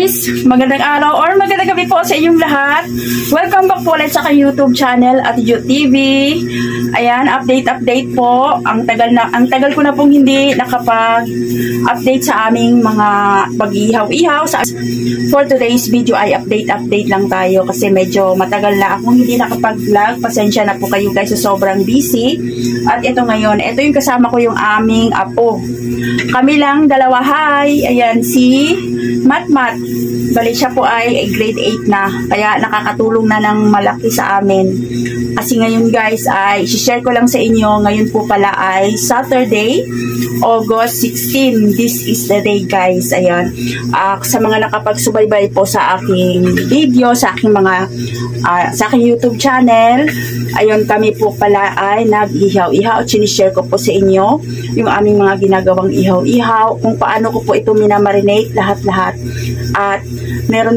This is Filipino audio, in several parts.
guys! Magandang araw or magandang gabi po sa inyong lahat. Welcome back po ulit sa aking YouTube channel at YouTube TV. Ayan, update po. Ang tagal ko na pong hindi nakapag-update sa aming mga pag-ihaw-ihaw. For today's video ay update lang tayo kasi medyo matagal na akong hindi nakapag-vlog. Pasensya na po kayo guys sa sobrang busy. At ito ngayon, ito yung kasama ko yung aming apo. Kami lang dalawa, hi! Ayan, si Matmat. Bali siya po ay grade 8 na. Kaya nakakatulong na ng malaki sa amin. Kasi ngayon guys ay share ko lang sa inyo. Ngayon po pala ay Saturday, August 16. This is the day guys. Ayan. Sa mga nakapagsubaybay po sa aking video, sa aking mga sa aking YouTube channel, ayun, kami po pala ay nag-ihaw-ihaw. Sinishare ko po sa inyo yung aming mga ginagawang ihaw-ihaw, kung paano ko po ito minamarinate lahat-lahat. At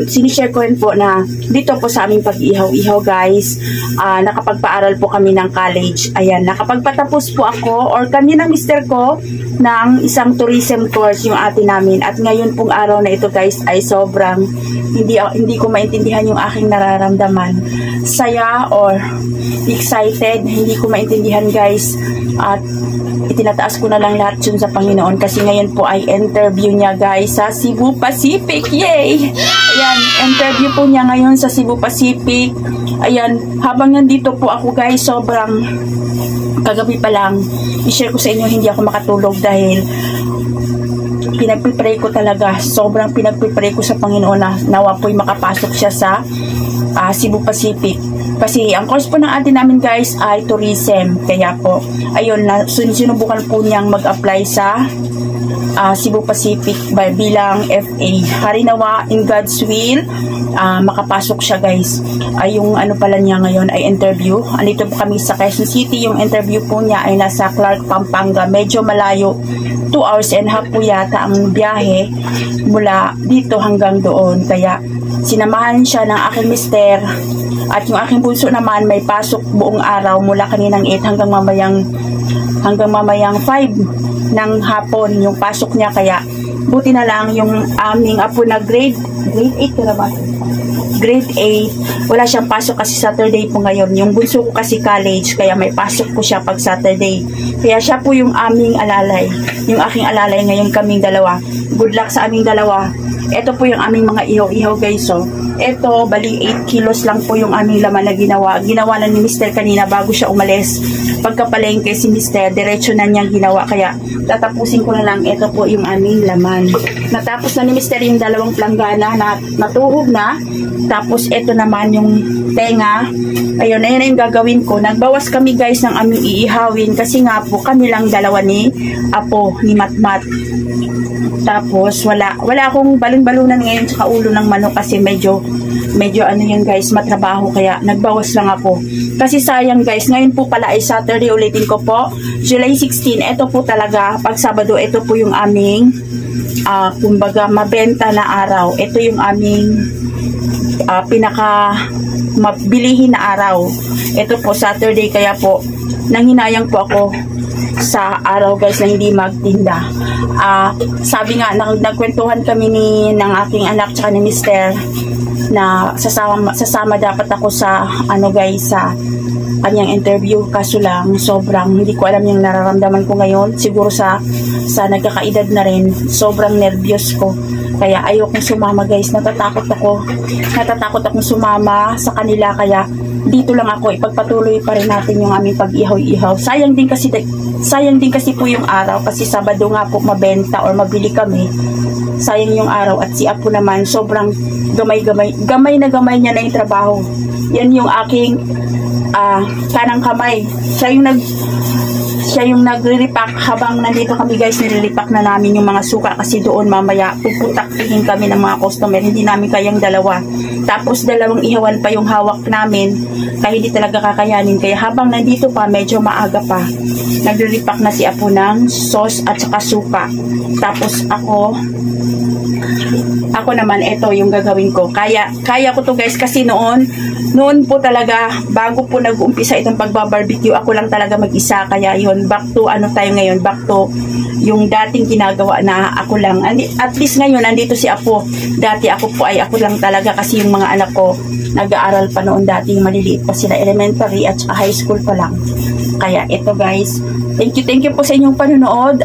sinishare ko rin po na dito po sa aming pag-ihaw-ihaw guys, nakapagpaaral po kami ng college. Ayan, nakapagpatapos po ako or kami ng mister ko ng isang tourism course yung atin namin. At ngayon pong araw na ito guys ay sobrang hindi ko maintindihan yung aking nararamdaman. Saya or excited, hindi ko maintindihan guys. At itinataas ko na lang lahat yun sa Panginoon kasi ngayon po ay interview niya guys sa Cebu Pacific. Yay! Ayan, interview po niya ngayon sa Cebu Pacific. Ayan, habang nandito po ako guys, sobrang kagabi pa lang, i-share ko sa inyo, hindi ako makatulog dahil pinagpipray ko talaga, sobrang pinagpipray ko sa Panginoon na nawa po'y makapasok siya sa Cebu Pacific. Kasi ang course po ng atin namin guys ay tourism. Kaya po, ayun, sinubukan po niyang mag-apply sa Cebu Pacific bilang FA. Harinawa, in God's will, makapasok siya guys. Yung ano pala niya ngayon ay interview. Andito po kami sa Quezon City. Yung interview po niya ay nasa Clark, Pampanga. Medyo malayo. 2 hours and half po yata ang biyahe mula dito hanggang doon. Kaya sinamahan siya ng aking mister. At yung aking bunso naman may pasok buong araw mula kaninang 8 hanggang mamayang 5 ng hapon yung pasok niya. Kaya buti na lang yung aming apo na grade 8 ka naman. Grade 8, wala siyang pasok kasi Saturday po ngayon. Yung bunso ko kasi college, kaya may pasok po siya pag Saturday. Kaya siya po yung aming alalay. Yung aking alalay ngayon kaming dalawa. Good luck sa aming dalawa. Ito po yung aming mga ihaw-ihaw guys. So, ito, bali 8 kilos lang po yung aming laman na ginawa. Ginawa na ni Mr. kanina bago siya umalis. Pagkapalengke si Mr. diretso na niyang ginawa. Kaya, tatapusin ko na lang. Ito po yung aming laman. Natapos na ni Mr. yung dalawang planggana na natuhog na. Tapos, ito naman yung tenga. Ayun, ayun na yung gagawin ko. Nagbawas kami guys ng aming iihawin. Kasi nga po, kami lang dalawa ni Apo, ni Matmat. Tapos, wala akong balon-balunan ngayon sa ulo ng manok kasi medyo ano yan guys, matrabaho. Kaya, nagbawas lang ako. Kasi sayang guys, ngayon po pala ay Saturday, ulitin ko po. July 16, ito po talaga, pag Sabado, ito po yung aming, kumbaga, mabenta na araw. Ito yung aming pinaka mabilihin na araw. Ito po Saturday, kaya po nanghinayang po ako sa araw guys na hindi magtinda. Sabi nga, nagkwentuhan kami ng aking anak tsaka ni Mister na sasama dapat ako sa ano guys, sa kanyang interview. Kaso lang, sobrang hindi ko alam yung nararamdaman ko ngayon. Siguro sa nagkakaedad na rin, sobrang nervyos ko. Kaya ayokong sumama guys. Natatakot akong sumama sa kanila. Kaya dito lang ako, ipagpatuloy pa rin natin yung aming pag-ihaw-ihaw. Sayang din kasi po yung araw. Kasi Sabado nga po mabenta or mabili kami. Sayang yung araw. At si Apo naman, sobrang gamay niya na yung trabaho. Yan yung aking kanang kamay. Siya yung nagre-repack habang nandito kami guys, nire-repack na namin yung mga suka kasi doon mamaya puputaktihin kami ng mga customer, hindi namin kayang dalawa. Tapos dalawang ihawan pa yung hawak namin, kaya hindi talaga kakayanin. Kaya habang nandito pa, medyo maaga pa, nagre-repack na si Apo ng sauce at saka suka. Tapos ako naman, ito yung gagawin ko. Kaya ko to guys, kasi noon po talaga, bago po nag-umpisa itong pagbabarbecue, ako lang talaga mag-isa. Kaya yun, back to ano tayo ngayon, back to yung dating ginagawa na ako lang. At least ngayon, nandito si Apo. Dati ako lang talaga, kasi yung mga anak ko nag-aaral pa noon dati, maliliit pa sila, elementary at saka high school pa lang. Kaya ito guys, thank you po sa inyong panonood.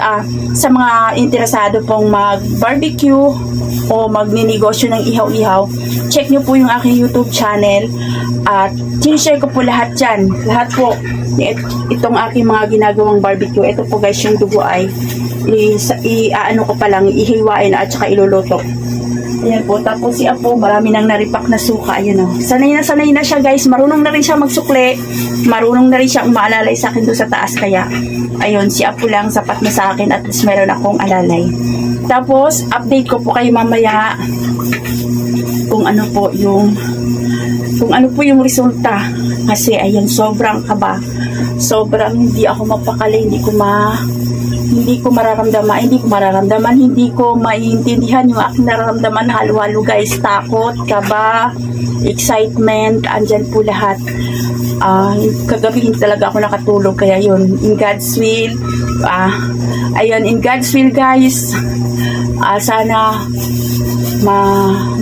Sa mga interesado pong mag-barbecue o magninegosyo ng ihaw-ihaw, check nyo po yung aking YouTube channel at sinishare ko po lahat dyan. Lahat po itong aking mga ginagawang barbecue. Ito po guys, yung dugo ay ano ko pa lang, ihiwain at saka iluluto. Ayan po. Tapos si Apo, marami nang naripak na suka. Ayun o. Sanay na siya guys. Marunong na rin siya magsukli. Marunong na rin siya umaalalay sa akin doon sa taas. Kaya, ayun, si Apo lang sapat na sa akin at least meron akong alalay. Tapos, update ko po kayo mamaya kung ano po yung resulta. Kasi, ayan, sobrang kaba. Sobrang hindi ako mapakali. Hindi ko mararamdaman, hindi ko maiintindihan yung aking nararamdaman. Halo-halo guys, takot, kaba, excitement, andyan po lahat. Kagabi hindi talaga ako nakatulog, kaya yun, in God's will, ayun, in God's will guys, sana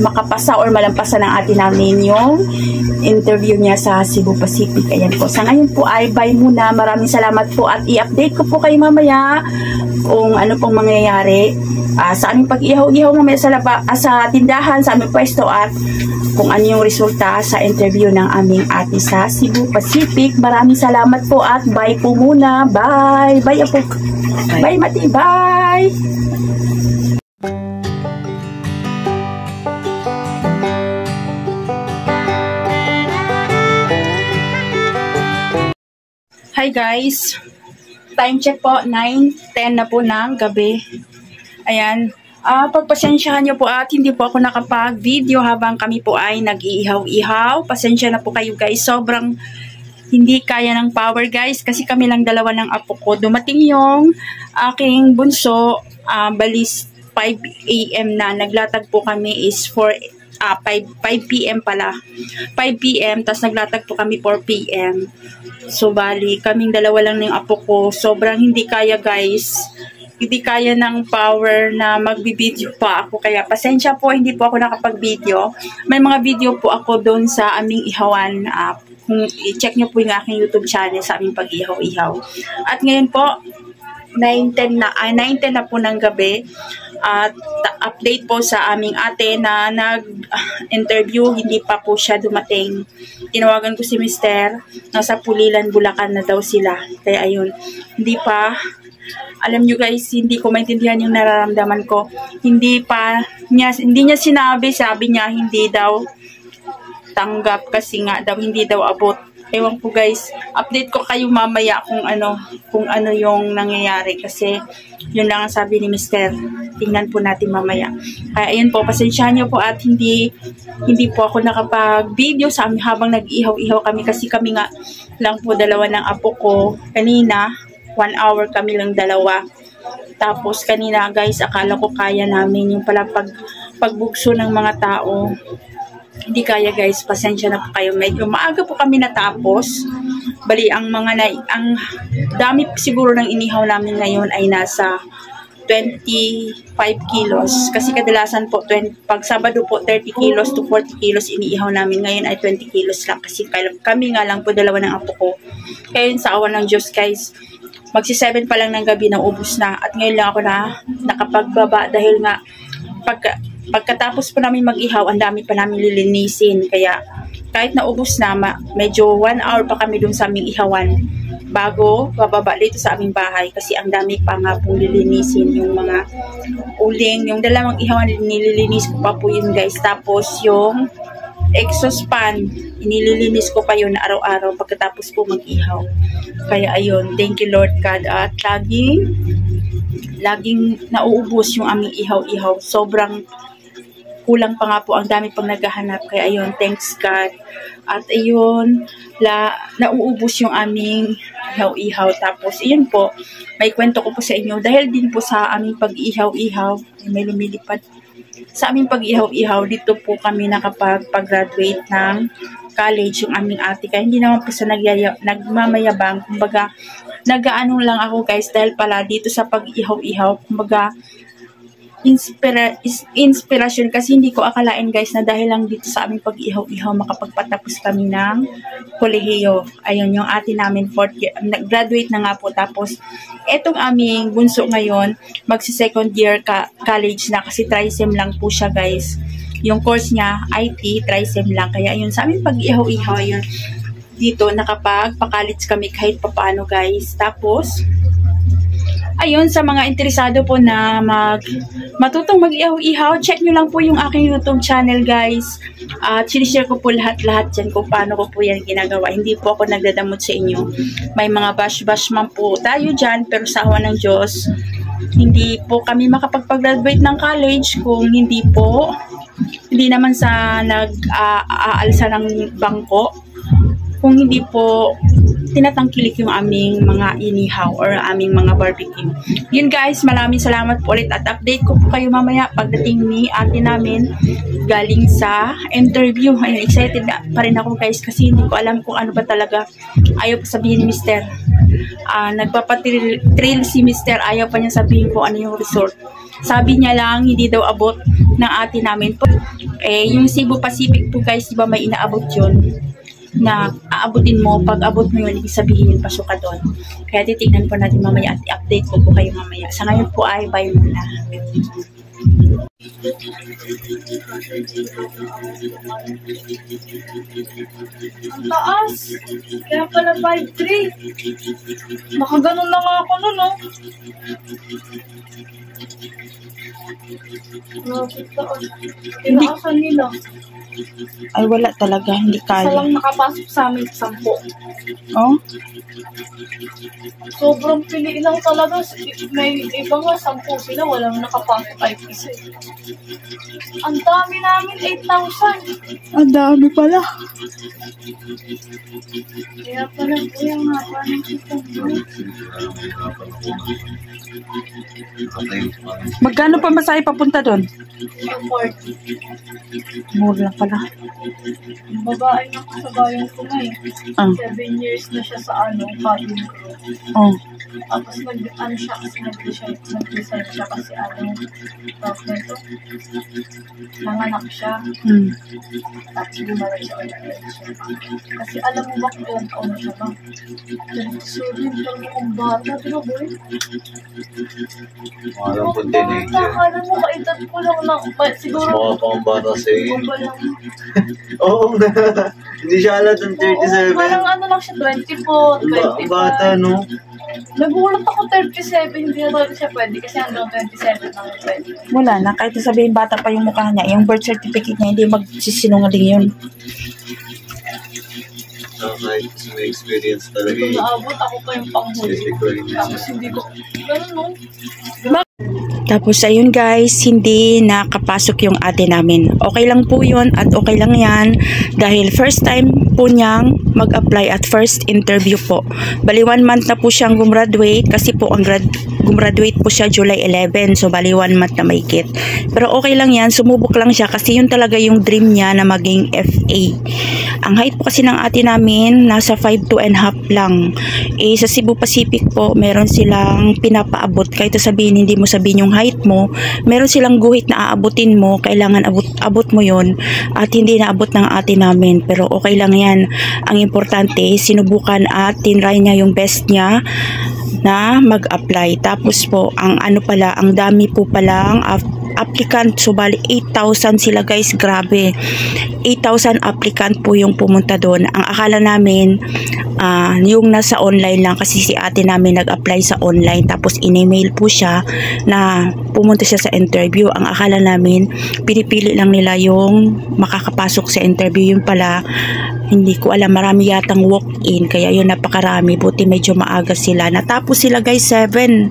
makapasa or malampasan ng atin namin yung interview niya sa Cebu Pacific. Ayan po. Sa ngayon po ay bye muna. Maraming salamat po at i-update ko po kayo mamaya kung ano pong mangyayari sa aming pag-ihaw-ihaw mamaya sa tindahan, sa aming pwesto at kung ano yung resulta sa interview ng aming ate sa Cebu Pacific. Maraming salamat po at bye po muna. Bye! Bye Apo! Bye Mati! Bye! Hi guys, time check po, 9:10 na po ng gabi. Ayan, pagpasensyahan nyo po at hindi po ako nakapag-video habang kami po ay nag-iihaw-ihaw. Pasensya na po kayo guys, sobrang hindi kaya ng power guys, kasi kami lang dalawa ng apo ko. Dumating yung aking bunso, balis 5 AM na, naglatag po kami is 5 PM pala. 5 PM, tapos naglatag po kami 4 PM. So, bali, kaming dalawa lang ng apo ko. Sobrang hindi kaya, guys. Hindi kaya ng power na magbibideo pa ako. Kaya, pasensya po, hindi po ako nakapag-video. May mga video po ako doon sa aming ihawan. Kung i-check nyo po yung aking YouTube channel sa aming pag-ihaw-ihaw. At ngayon po, 9:10 na po ng gabi. At update po sa aming ate na nag-interview, hindi pa po siya dumating. Tinawagan ko si Mister, nasa Pulilan, Bulacan na daw sila. Kaya ayun, hindi pa, alam nyo guys, hindi ko maintindihan yung nararamdaman ko. Hindi niya sinabi, sabi niya hindi daw tanggap kasi nga daw hindi daw abot. Ewan po guys, update ko kayo mamaya kung ano yung nangyayari kasi yun lang ang sabi ni Mister. Tingnan po natin mamaya. Kaya ayun po, pasensyahan nyo po at hindi po ako nakapag-video sa amin habang nag-ihaw-ihaw kami kasi kami nga lang po dalawa ng apo ko. Kanina, 1 hour kami lang dalawa. Tapos kanina guys, akala ko kaya namin yung pala pagbugso ng mga tao. Hindi kaya guys, pasensya na po kayo. Medyo maaga po kami natapos. Bali, ang dami siguro ng inihaw namin ngayon ay nasa 25 kilos. Kasi kadalasan po, pag Sabado po, 30 kilos to 40 kilos iniihaw namin. Ngayon ay 20 kilos lang. Kasi kami nga lang po dalawa ng apo ko. Kaya yun sa awan ng Diyos guys, magsi-7 pa lang ng gabi na ubos na. At ngayon lang ako na nakapagbaba dahil nga pagkatapos po namin mag-ihaw, ang dami pa namin lilinisin. Kaya kahit naubos na, medyo 1 hour pa kami dun sa aming ihawan bago bababa dito sa aming bahay. Kasi ang dami pa nga pong lilinisin. Yung mga uling, yung dalawang ihawan, nililinis ko pa po yun guys. Tapos yung exhaust fan, inililinis ko pa yun araw-araw pagkatapos po mag-ihaw. Kaya ayun, thank you Lord God. At laging nauubos yung aming ihaw-ihaw. Sobrang kulang pa nga po, ang dami pang naghahanap. Kaya ayun, thanks God. At ayun, nauubos yung aming ihaw-ihaw. Tapos, ayun po, may kwento ko po sa inyo. Dahil din po sa aming pag-ihaw-ihaw, may lumilipad. Sa aming pag-ihaw-ihaw, dito po kami nakapag-graduate ng college, yung aming ate. Kaya hindi naman po sa nagmamayabang. Kumbaga, nag-ano lang ako guys, dahil pala dito sa pag-ihaw-ihaw, kumbaga, inspirasyon kasi hindi ko akalain guys na dahil lang dito sa aming pag-ihaw-ihaw makapagpatapos kami ng kolehiyo. Ayun, yung ate namin 4th year, graduate na nga po. Tapos etong aming bunso ngayon magsi-second year college na kasi tri-sem lang po siya guys. Yung course niya IT, tri-sem lang. Kaya ayun, sa aming pag-ihaw-ihaw yun dito nakapag-college kami kahit papaano guys. Tapos ayun, sa mga interesado po na matutong mag-ihaw-ihaw, check nyo lang po yung aking YouTube channel, guys. Sinishare ko po lahat-lahat dyan kung paano ko po yan ginagawa. Hindi po ako nagdadamot sa inyo. May mga bash-bash man po tayo dyan, pero sa awa ng Diyos, hindi po kami makapag-graduate ng college kung hindi naman sa nag-aalsa ng bangko, kung hindi po tinatangkilik yung aming mga inihaw or aming mga barbecue. Yun guys, maraming salamat po ulit at update ko po kayo mamaya pagdating ni ate namin galing sa interview. Ayun, excited pa rin ako guys kasi hindi ko alam kung ano ba talaga. Ayaw pa sabihin ni Mr. Nagpapatrill si Mr. Ayaw pa niya sabihin kung ano yung resort. Sabi niya lang, hindi daw abot ng ate namin. Yung Cebu Pacific po guys, diba may inaabot yun na aabutin mo, pag abot mo yun, ibig sabihin yung pasok ka doon. Kaya titignan po natin mamaya at i-update ko po kayo mamaya. Sa ngayon po ay bye muna. Ang taas! Kaya pala 5'3". Nakaganon na nga ako nun, no? Tinaasan nila. Ay, wala talaga. Hindi Isa kaya. lang nakapasok sa amin, 10. Oh? Sobrang pili lang talaga. May iba nga, 10 sila. Walang nakapasok 5 isa. Ang dami namin, 8,000. Ang dami pala. Kaya pala, kuya nga, parang kita. Magkano pa masahe papunta doon? Support. Mura lang pala. Yung babae na kasabayan ko na eh. 7 years na siya sa cabin crew. Oh. Tapos nag-ano siya kasi nag-resign siya kasi tapos nito, nanganak siya. Tapos gumawa siya ulit siya. Kasi alam mo ba kung ilang taon na siya ba? Sorry, talaga kong bata. Pero boy, Walang po teenager. akala mo kaedad ko lang siguro. Mas mukha pa ang bata sa iyo. Kumba lang. Oo na. Hindi siya alat ng 37. Parang ano lang siya, 24, 25. Ang bata, no? Nagulat ako 37, hindi na talaga siya pwede kasi hanggang 27 lang pwede. Wala na. Kahit sabihin bata pa yung mukha niya, yung birth certificate niya, hindi magsisinungaling yun. Kahit may experience talaga Kung yun. naabot ako pa yung panghuli. Tapos hindi ko, ganun no? Tapos ayun guys, hindi nakapasok yung ate namin. Okay lang po yun at okay lang yan dahil first time po niyang mag-apply at first interview po. Bali 1 month na po siyang gumraduate kasi po ang gumraduate po siya July 11. So bali 1 month na mahigit. Pero okay lang yan, sumubok lang siya kasi yun talaga yung dream niya na maging FA. Ang height po kasi ng ate namin nasa 5'2.5" lang. Sa Cebu Pacific po meron silang pinapaabot kahit sabihin hindi mo sabihin yung height mo, meron silang guhit na aabutin mo, kailangan abot mo yon at hindi naabot ng ate namin, pero okay lang yan. Ang importante, sinubukan at tinry niya yung best niya na mag-apply. Tapos po, ang dami po palang applicant, so bali 8,000 sila guys, grabe. 8,000 applicant po yung pumunta doon. Ang akala namin yung nasa online lang kasi si ate namin nag-apply sa online tapos in-email po siya na pumunta siya sa interview. Ang akala namin pinipili lang nila yung makakapasok sa interview, yung pala hindi ko alam, marami yatang walk-in kaya yun napakarami, buti medyo maaga sila. Natapos sila guys 7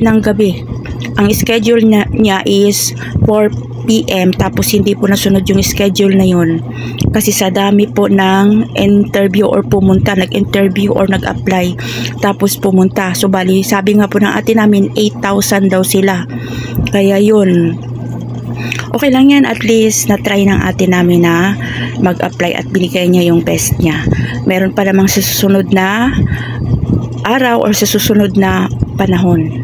ng gabi. Ang schedule niya is 4 PM tapos hindi po nasunod yung schedule na yun. Kasi sa dami po ng interview or pumunta, nag-interview or nag-apply tapos pumunta. So bali, sabi nga po ng ate namin 8,000 daw sila. Kaya yun, okay lang yan, at least na-try ng ate namin na mag-apply at binigay niya yung best niya. Meron pa namang sa susunod na araw or sa susunod na panahon.